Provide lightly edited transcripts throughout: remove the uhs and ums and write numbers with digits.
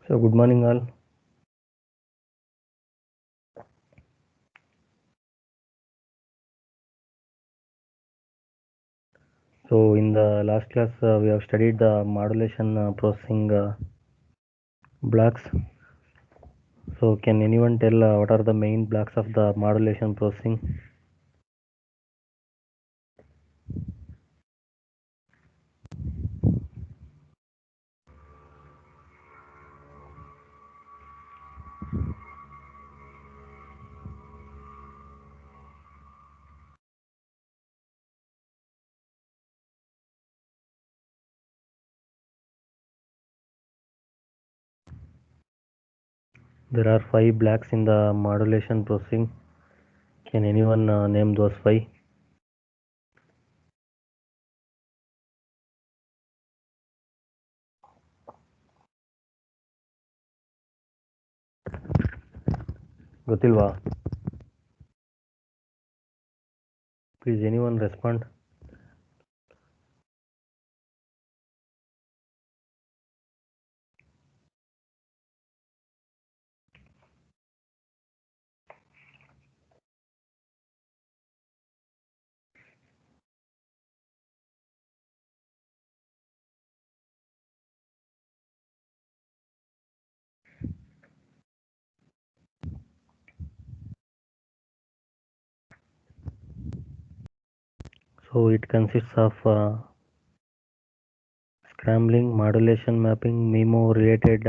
So good morning all. So in the last class we have studied the modulation processing blocks. So can anyone tell what are the main blocks of the modulation processing? There are 5 blocks in the modulation processing. Can anyone name those 5? ಗೊತ್ತಿಲ್ವಾ? Please anyone respond. So it consists of scrambling, modulation mapping, MIMO related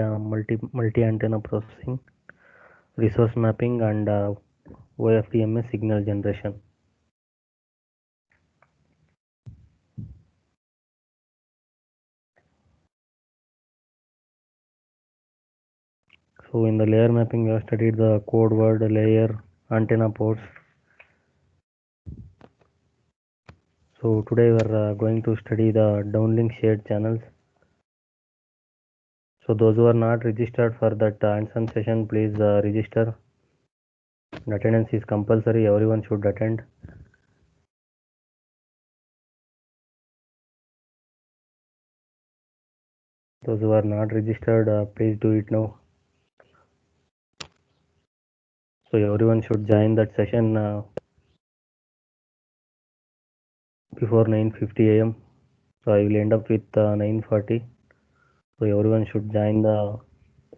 multi antenna processing, resource mapping, and OFDMA signal generation. So in the layer mapping we have studied the code word, layer, antenna ports. So today we are going to study the downlink shared channels. So those who are not registered for that hands-on session, please register. The attendance is compulsory, everyone should attend. Those who are not registered, please do it now. So everyone should join that session before 9:50 a.m. So I will end up with 9:40. So everyone should join the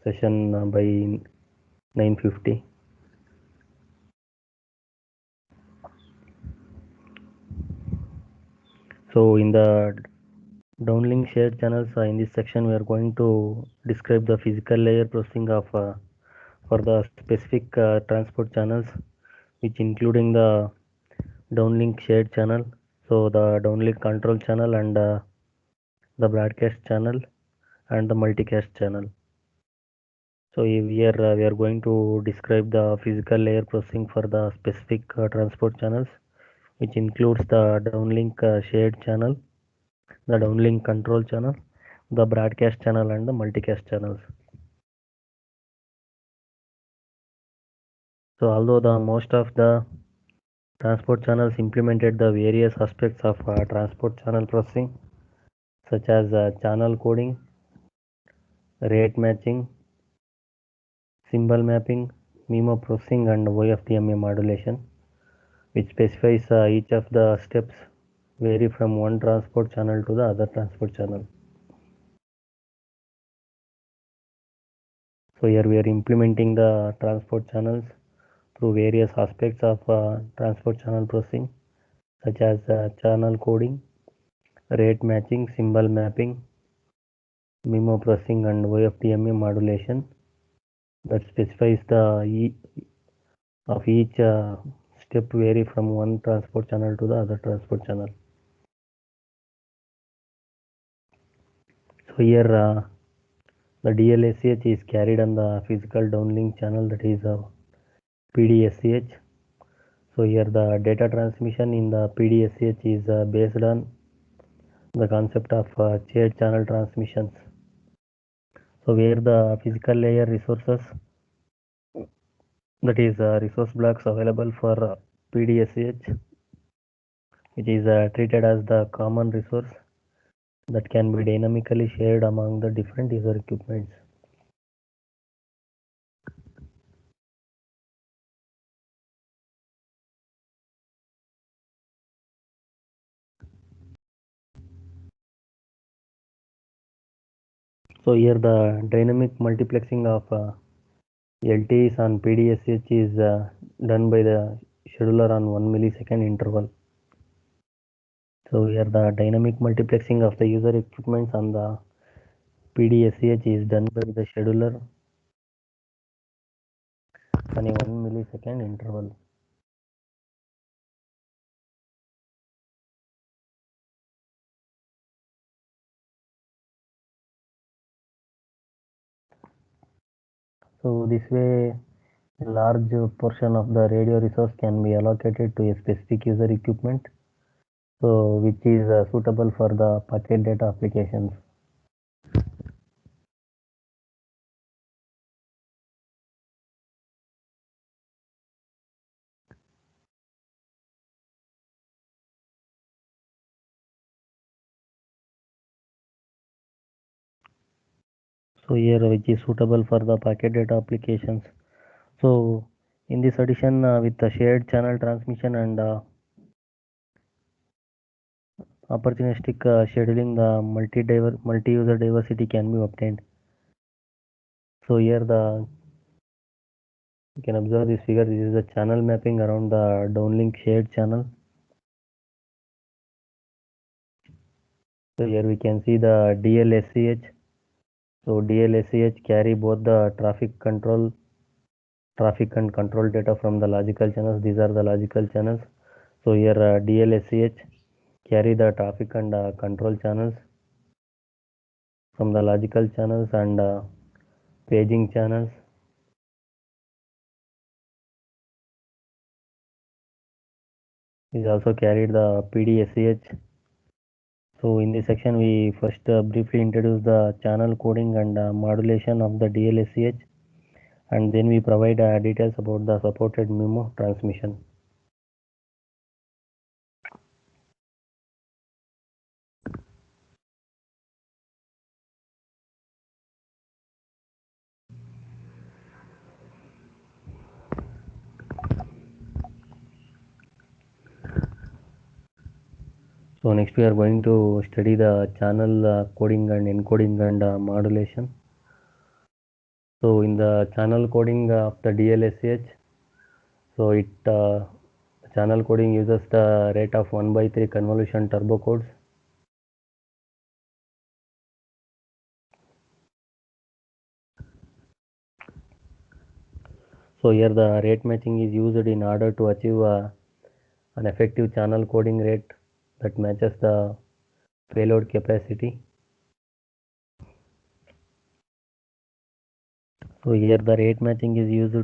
session by 9:50. So in the downlink shared channels, in this section we are going to describe the physical layer processing of for the specific transport channels, which including the downlink shared channel, so the downlink control channel and the broadcast channel and the multicast channel. So here we are going to describe the physical layer processing for the specific transport channels, which includes the downlink shared channel, the downlink control channel, the broadcast channel and the multicast channels. So although the most of the transport channels implemented the various aspects of transport channel processing, such as channel coding, rate matching, symbol mapping, MIMO processing and OFDMA modulation, which specifies each of the steps vary from one transport channel to the other transport channel. So here we are implementing the transport channels through various aspects of transport channel processing, such as channel coding, rate matching, symbol mapping, MIMO processing and OFDMA modulation that specifies the of each step vary from one transport channel to the other transport channel. So here the DLSCH is carried on the physical downlink channel, that is PDSCH. So here the data transmission in the PDSCH is based on the concept of shared channel transmissions. So where the physical layer resources, that is resource blocks available for PDSCH, which is treated as the common resource that can be dynamically shared among the different user equipments. So here the dynamic multiplexing of LTEs on PDSH is done by the scheduler on 1 millisecond interval. So here the dynamic multiplexing of the user equipments on the PDSH is done by the scheduler on a 1 millisecond interval. So this way a large portion of the radio resource can be allocated to a specific user equipment, so which is suitable for the packet data applications. So here which is suitable for the packet data applications. So in this addition with the shared channel transmission and opportunistic scheduling, the multi-user diversity can be obtained. So here you can observe this figure. This is the channel mapping around the downlink shared channel. So here we can see the DLSCH. So DLSCH carry both the traffic and control data from the logical channels. These are the logical channels. So here DLSCH carry the traffic and control channels from the logical channels, and paging channels is also carried the PDSCH. So in this section we first briefly introduce the channel coding and modulation of the DLSCH, and then we provide details about the supported MIMO transmission. So next we are going to study the channel coding and encoding and modulation. So in the channel coding of the DLSH, so channel coding uses the rate of 1/3 convolution turbo codes. So here the rate matching is used in order to achieve an effective channel coding rate that matches the payload capacity. So here the rate matching is used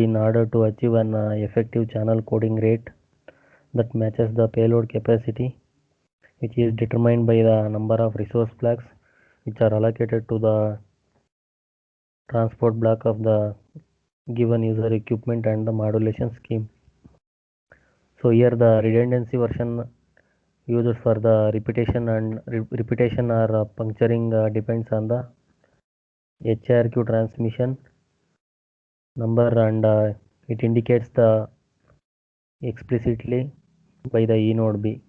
in order to achieve an effective channel coding rate that matches the payload capacity, which is determined by the number of resource blocks which are allocated to the transport block of the given user equipment and the modulation scheme. So here the redundancy version used for the repetition or puncturing depends on the HRQ transmission number, and it indicates the explicitly by the E node B.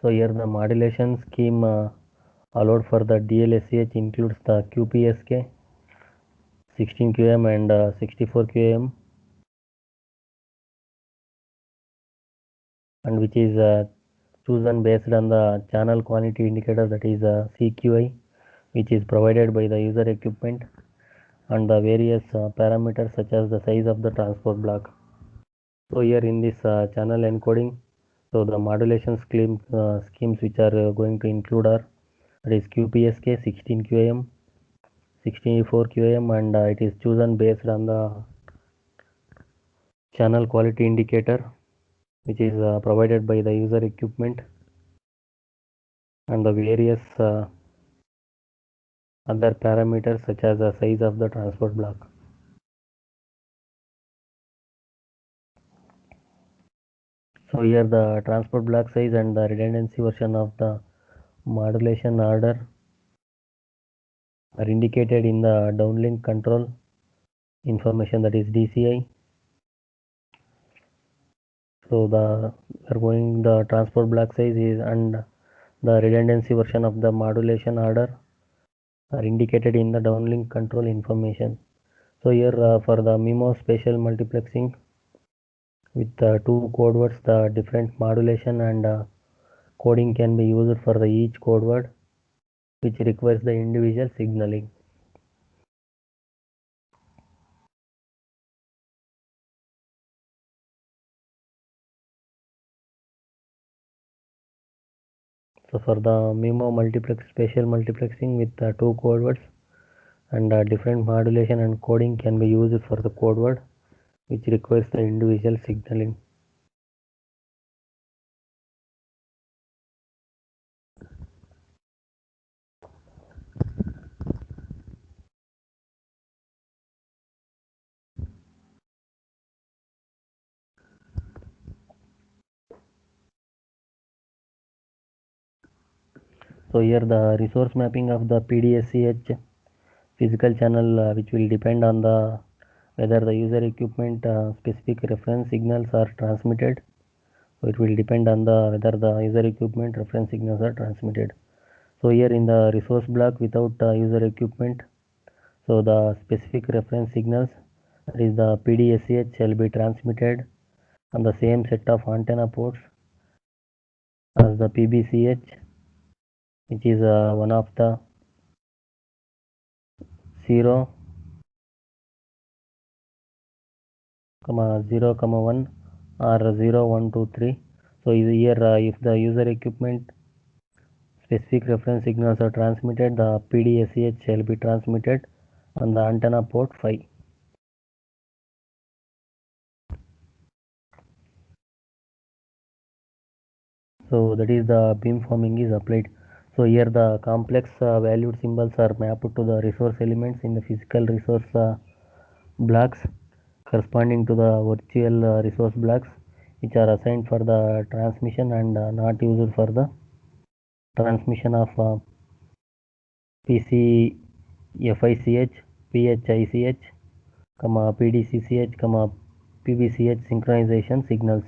So here the modulation scheme allowed for the DLSCH includes the QPSK 16 QAM and 64 QAM, and which is chosen based on the channel quality indicator, that is CQI, which is provided by the user equipment, and the various parameters such as the size of the transport block. So here in this channel encoding, so the modulation schemes which are going to include are, that is QPSK 16 QAM, 64 QAM, and it is chosen based on the channel quality indicator, which is provided by the user equipment, and the various other parameters such as the size of the transport block. So here the transport block size and the redundancy version of the modulation order are indicated in the downlink control information, that is DCI. So the transport block size is and the redundancy version of the modulation order are indicated in the downlink control information. So here for the MIMO spatial multiplexing with two code words, the different modulation and coding can be used for the each code word which requires the individual signaling. So for the MIMO spatial multiplexing with two code words and different modulation and coding can be used for the code word which requires the individual signaling. So here the resource mapping of the PDSCH physical channel which will depend on the whether the user equipment specific reference signals are transmitted. So it will depend on the whether the user equipment reference signals are transmitted. So here in the resource block without user equipment, so the specific reference signals, that is the PDSCH, shall be transmitted on the same set of antenna ports as the PBCH, which is one of the 0, 0, 1 or 0, 1, 2, 3. So here if the user equipment specific reference signals are transmitted, the PDSCH shall be transmitted on the antenna port 5. So that is the beamforming is applied. So here the complex valued symbols are mapped to the resource elements in the physical resource blocks corresponding to the virtual resource blocks which are assigned for the transmission and not used for the transmission of PC FICH, PHICH, PDCCH, PBCH synchronization signals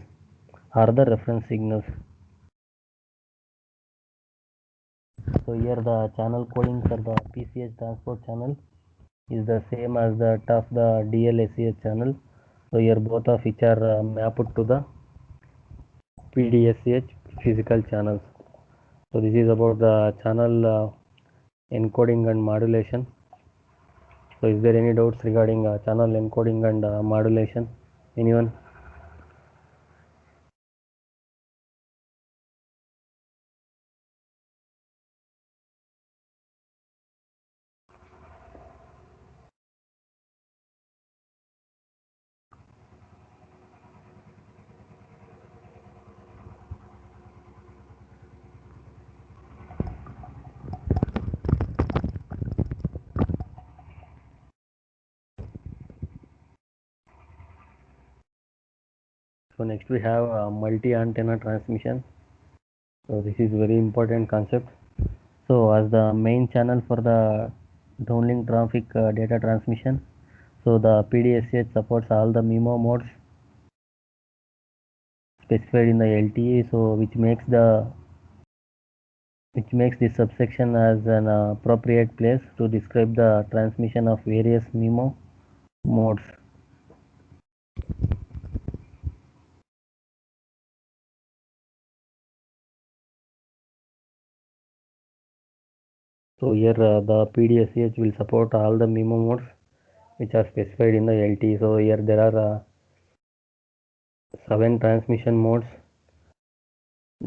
are the reference signals. So here the channel coding for the PCH transport channel is the same as that of the DLSCH channel. So here both of which are mapped to the PDSCH physical channels. So this is about the channel encoding and modulation. So is there any doubts regarding channel encoding and modulation? Anyone? So next we have multi-antenna transmission. So this is very important concept. So as the main channel for the downlink traffic data transmission, so the PDSCH supports all the MIMO modes specified in the LTA. So which makes this subsection as an appropriate place to describe the transmission of various MIMO modes. So here the PDSCH will support all the MIMO modes which are specified in the LTE. So here there are 7 transmission modes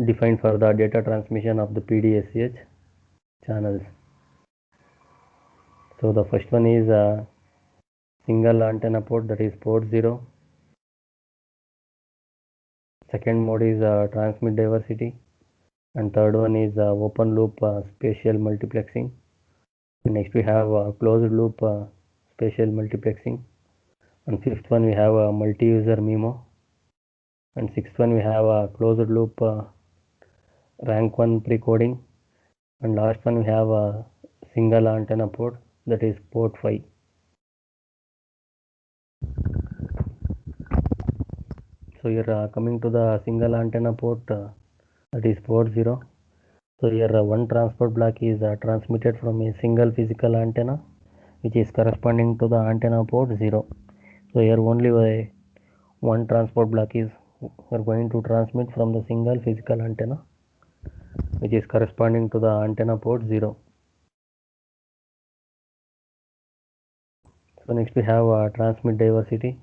defined for the data transmission of the PDSCH channels. So the first one is single antenna port, that is port 0. Second mode is transmit diversity, and third one is open loop spatial multiplexing. Next we have closed loop spatial multiplexing, and fifth one we have multi-user MIMO, and sixth one we have closed loop rank 1 precoding, and last one we have a single antenna port, that is port 5. So here coming to the single antenna port, that is port 0. So here one transport block is transmitted from a single physical antenna which is corresponding to the antenna port 0. So here only one transport block is we are going to transmit from the single physical antenna which is corresponding to the antenna port 0. So next we have transmit diversity.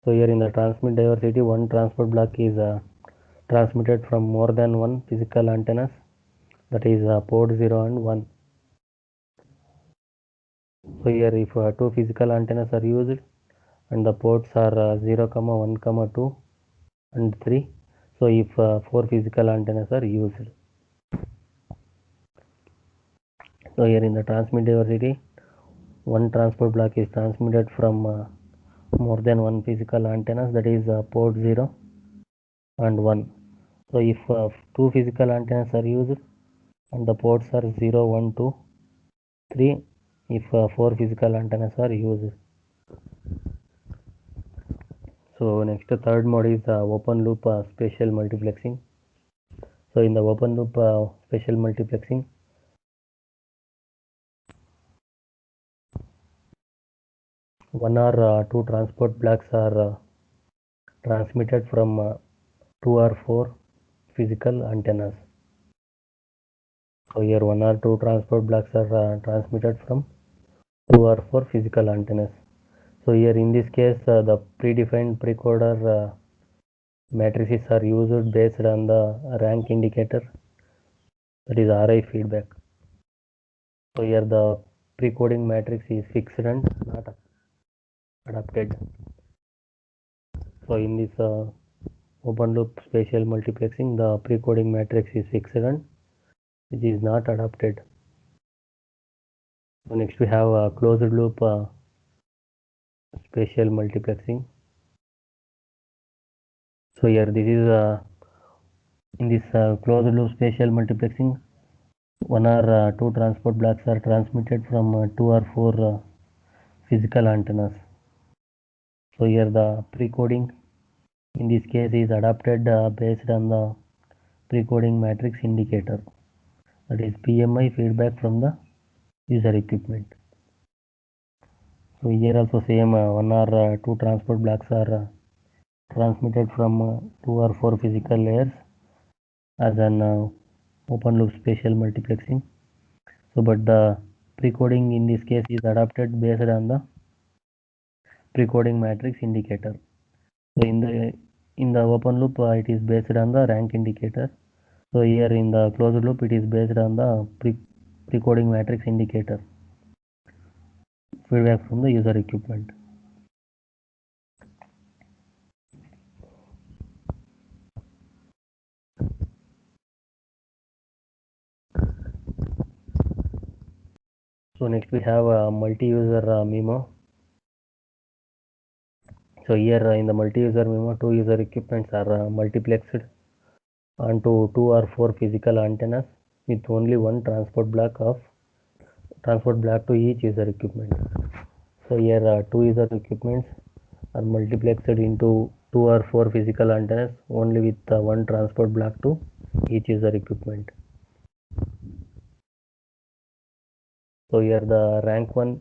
So here in the transmit diversity, one transport block is transmitted from more than one physical antennas, that is port 0 and 1. So here if two physical antennas are used and the ports are 0, 1, 2 and 3. So if four physical antennas are used. So here in the transmit diversity, one transport block is transmitted from more than one physical antennas, that is port 0 and 1. So if two physical antennas are used and the ports are 0, 1, 2, 3, if four physical antennas are used. So next third mode is open loop spatial multiplexing. So in the open loop spatial multiplexing, one or two transport blocks are transmitted from two or four physical antennas. So here one or two transport blocks are transmitted from two or four physical antennas. So here in this case the predefined precoder matrices are used based on the rank indicator, that is RI feedback. So here the precoding matrix is fixed and not adapted. So in this open loop spatial multiplexing, the precoding matrix is fixed and which is not adapted. So next we have closed loop spatial multiplexing. So here this is in this closed loop spatial multiplexing, one or two transport blocks are transmitted from two or four physical antennas. So here the precoding in this case is adapted based on the precoding matrix indicator, that is PMI feedback from the user equipment. So here also same one or two transport blocks are transmitted from two or four physical layers as an open loop spatial multiplexing. So but the precoding in this case is adapted based on the precoding matrix indicator. So in the open loop it is based on the rank indicator. So here in the closed loop it is based on the precoding matrix indicator feedback from the user equipment. So next we have multi-user MIMO. So here in the multi-user MIMO, two user equipments are multiplexed onto two or four physical antennas with only one transport block to each user equipment. So here two user equipments are multiplexed into two or four physical antennas only with one transport block to each user equipment. So here the rank 1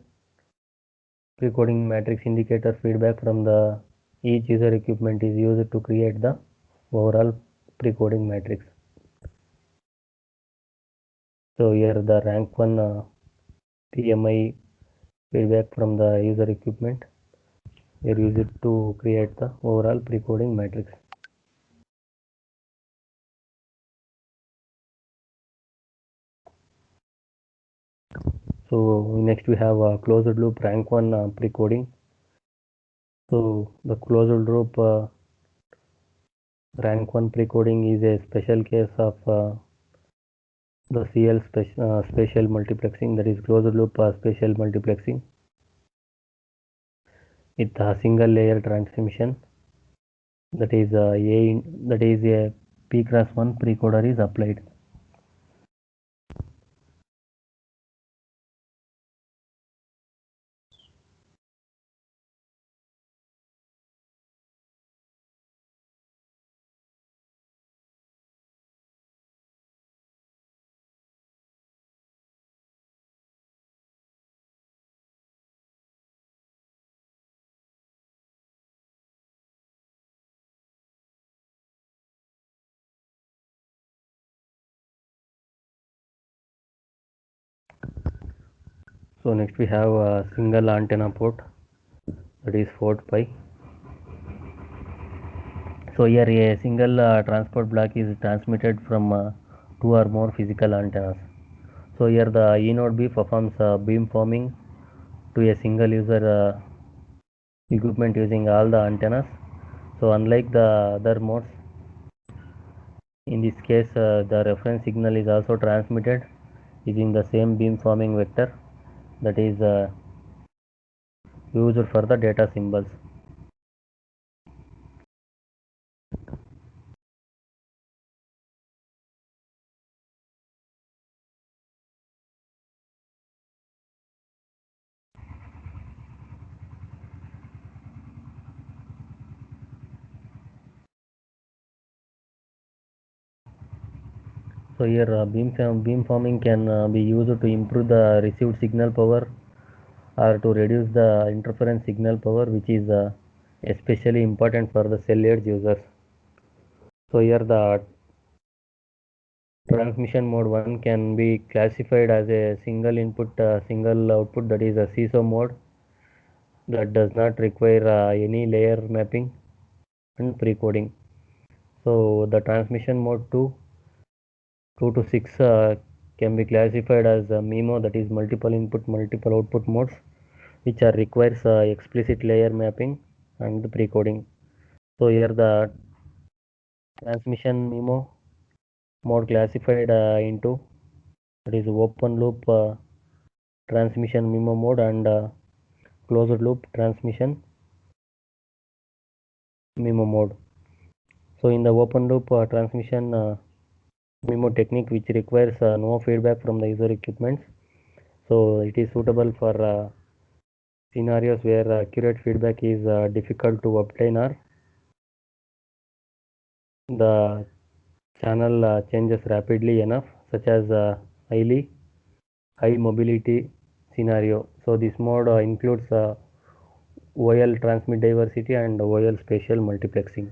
precoding matrix indicator feedback from the each user equipment is used to create the overall precoding matrix. So here the rank 1 PMI feedback from the user equipment are used to create the overall precoding matrix. So next we have closed loop rank 1 precoding. So the closed loop rank 1 precoding is a special case of the spatial multiplexing, that is closed loop spatial multiplexing with a single layer transmission, that is a P cross 1 precoder is applied. So next we have a single antenna port, that is 4 pi. So here a single transport block is transmitted from two or more physical antennas. So here the E node B performs beam forming to a single user equipment using all the antennas. So unlike the other modes, in this case the reference signal is also transmitted using the same beam forming vector that is used for the data symbols. So here beam forming can be used to improve the received signal power or to reduce the interference signal power, which is especially important for the cell edge users. So here the transmission mode 1 can be classified as a single input, single output, that is a CISO mode that does not require any layer mapping and pre-coding. So the transmission mode 2 to 6 can be classified as MIMO, that is multiple input, multiple output modes, which are requires explicit layer mapping and the pre-coding. So here the transmission MIMO mode classified into, that is open loop transmission MIMO mode and closed loop transmission MIMO mode. So in the open loop transmission MIMO technique, which requires no feedback from the user equipments, so it is suitable for scenarios where accurate feedback is difficult to obtain, or the channel changes rapidly enough, such as high mobility scenario. So this mode includes OL transmit diversity and OL spatial multiplexing.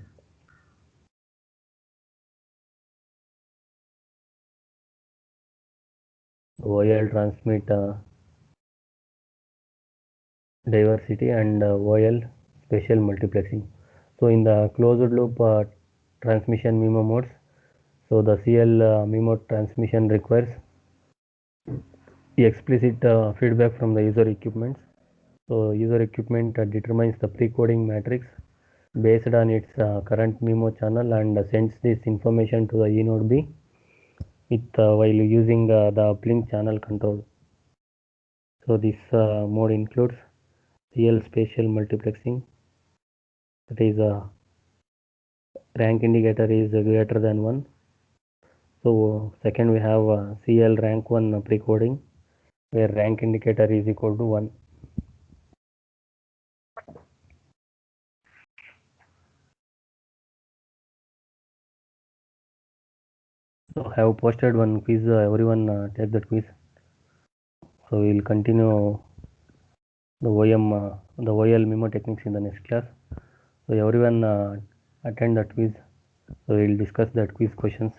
OL transmit diversity and OL spatial multiplexing. So in the closed loop transmission MIMO modes, so the CL MIMO transmission requires the explicit feedback from the user equipments. So user equipment determines the pre-coding matrix based on its current MIMO channel and sends this information to the E node B with while using the uplink channel control. So this mode includes CL spatial multiplexing, that is rank indicator is greater than 1. So second we have CL rank 1 pre-coding, where rank indicator is equal to 1. So I have posted one quiz, everyone take that quiz. So we will continue the the OL MIMO techniques in the next class. So everyone attend that quiz. So we will discuss that quiz questions.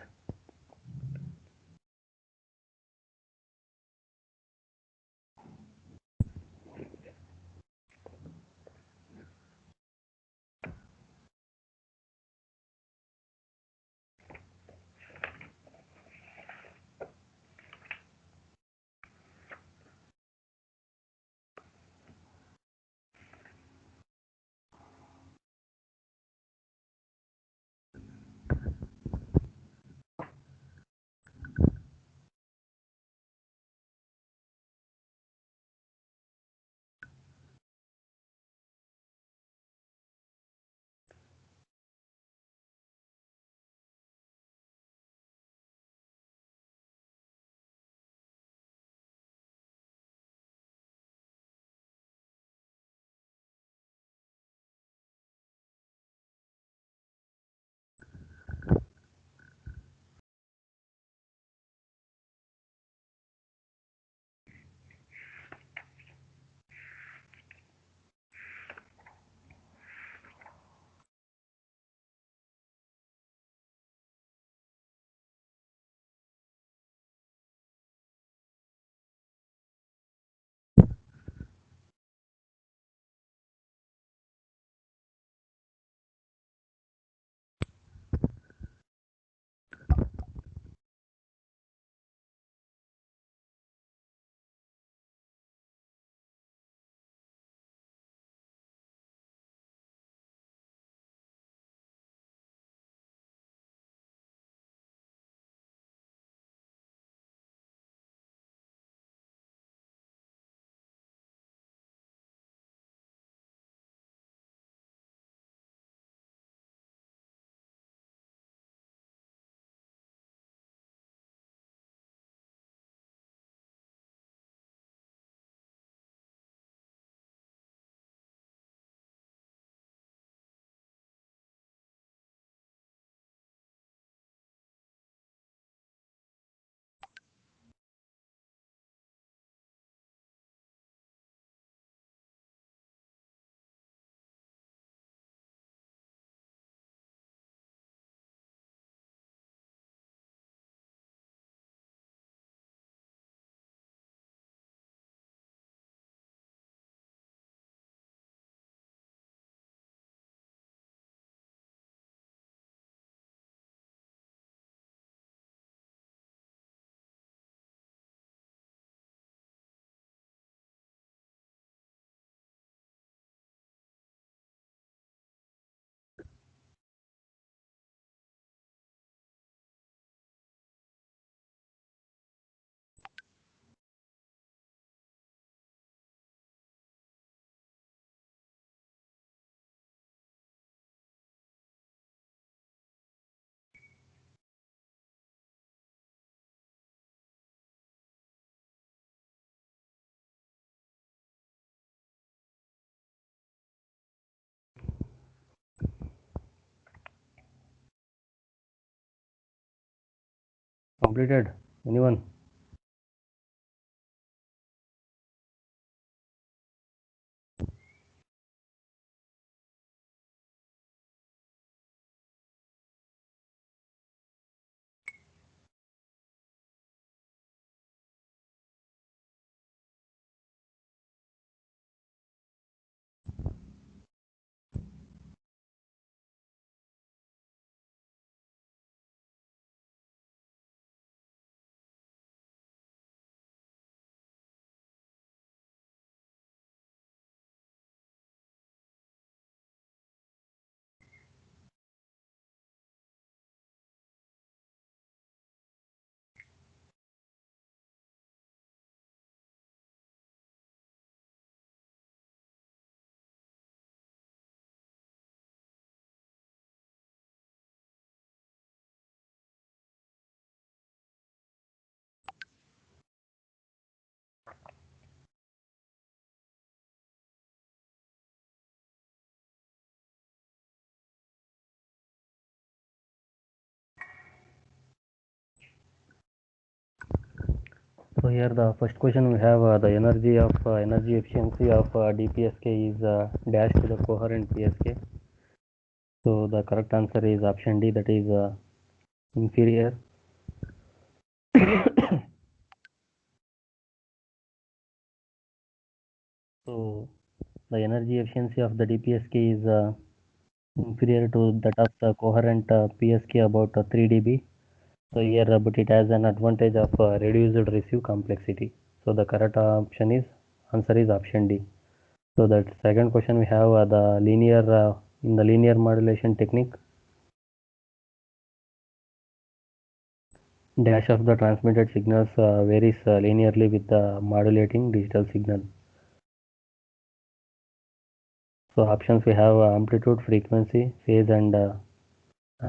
completed? Anyone? So here the first question we have the energy efficiency of DPSK is dash to the coherent PSK. So the correct answer is option D, that is inferior. So the energy efficiency of the DPSK is inferior to that of the coherent PSK about 3 dB. So here, but it has an advantage of reduced receive complexity. So the correct answer is option D. So that second question we have the linear in the linear modulation technique. Dash of the transmitted signals varies linearly with the modulating digital signal. So options we have amplitude, frequency, phase, and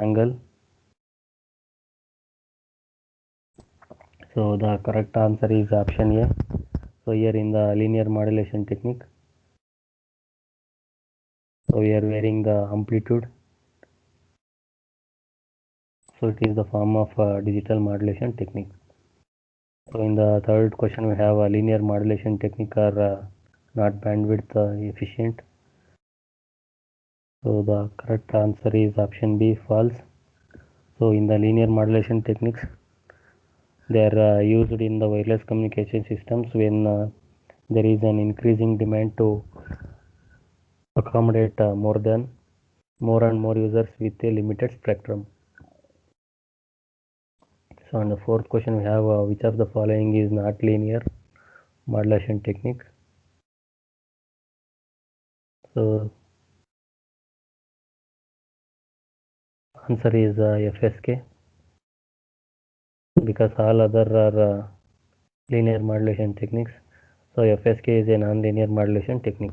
angle. So the correct answer is option A. So here in the linear modulation technique, so we are varying the amplitude. So it is the form of digital modulation technique. So in the third question we have a linear modulation technique are not bandwidth efficient. So the correct answer is option B, false. So in the linear modulation techniques, they are used in the wireless communication systems when there is an increasing demand to accommodate more and more users with a limited spectrum. So on the fourth question we have which of the following is not linear modulation technique. So answer is FSK, because all other are linear modulation techniques. So FSK is a non-linear modulation technique.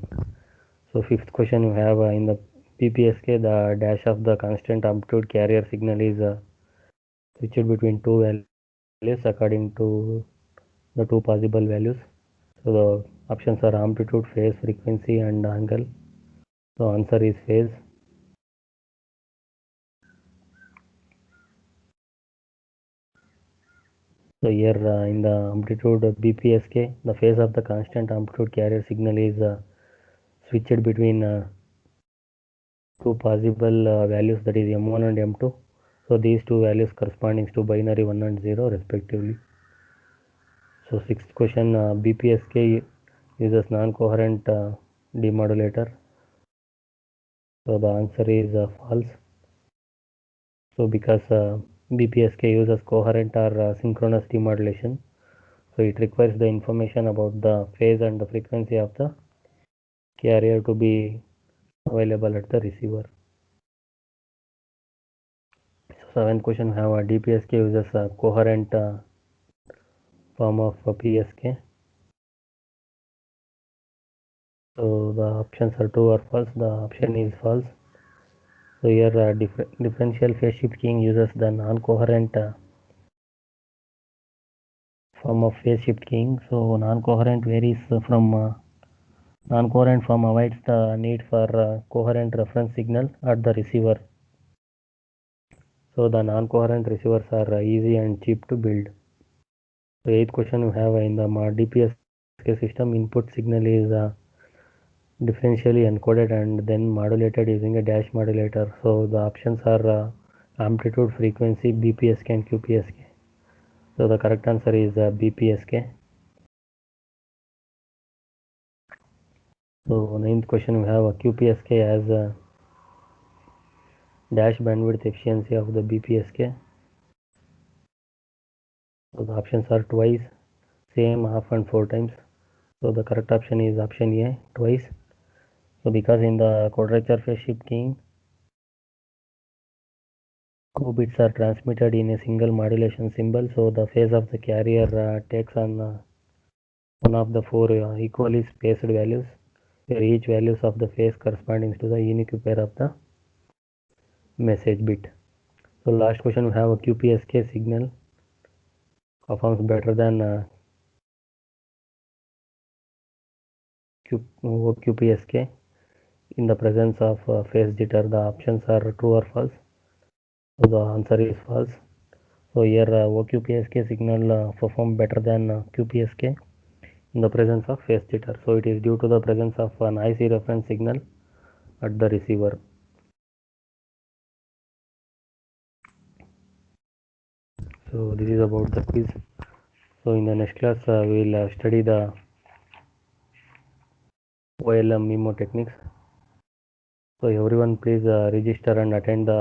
So fifth question we have in the PPSK, the dash of the constant amplitude carrier signal is switched between two values according to the two possible values. So the options are amplitude, phase, frequency, and angle. So answer is phase. So here in the amplitude BPSK, the phase of the constant amplitude carrier signal is switched between two possible values, that is M1 and M2. So these two values corresponding to binary 1 and 0 respectively. So sixth question, BPSK uses non-coherent demodulator. So the answer is false. So because BPSK uses coherent or synchronous demodulation, so it requires the information about the phase and the frequency of the carrier to be available at the receiver. So seventh question, have a DPSK uses a coherent form of PSK. So the options are true or false. The option is false. So here differential phase shift keying uses the non-coherent form of phase shift keying. So non-coherent varies from non-coherent form avoids the need for coherent reference signal at the receiver. So the non-coherent receivers are easy and cheap to build. So eighth question we have in the DPSK system, input signal is differentially encoded and then modulated using a dash modulator. So the options are amplitude, frequency, BPSK and QPSK. So the correct answer is BPSK. So ninth question we have a QPSK as a dash bandwidth efficiency of the BPSK. So the options are twice, same, half and 4 times. So the correct option is option A, twice. So because in the quadrature phase shift keying, 2 bits are transmitted in a single modulation symbol. So the phase of the carrier takes on one of the 4 equally spaced values, where each values of the phase corresponding to the unique pair of the message bit. So last question we have a QPSK signal performs better than QPSK in the presence of phase jitter. The options are true or false. So the answer is false. So here OQPSK signal perform better than QPSK in the presence of phase jitter. So it is due to the presence of an IC reference signal at the receiver. So this is about the quiz. So in the next class we will study the OLM MIMO techniques. So everyone please register and attend the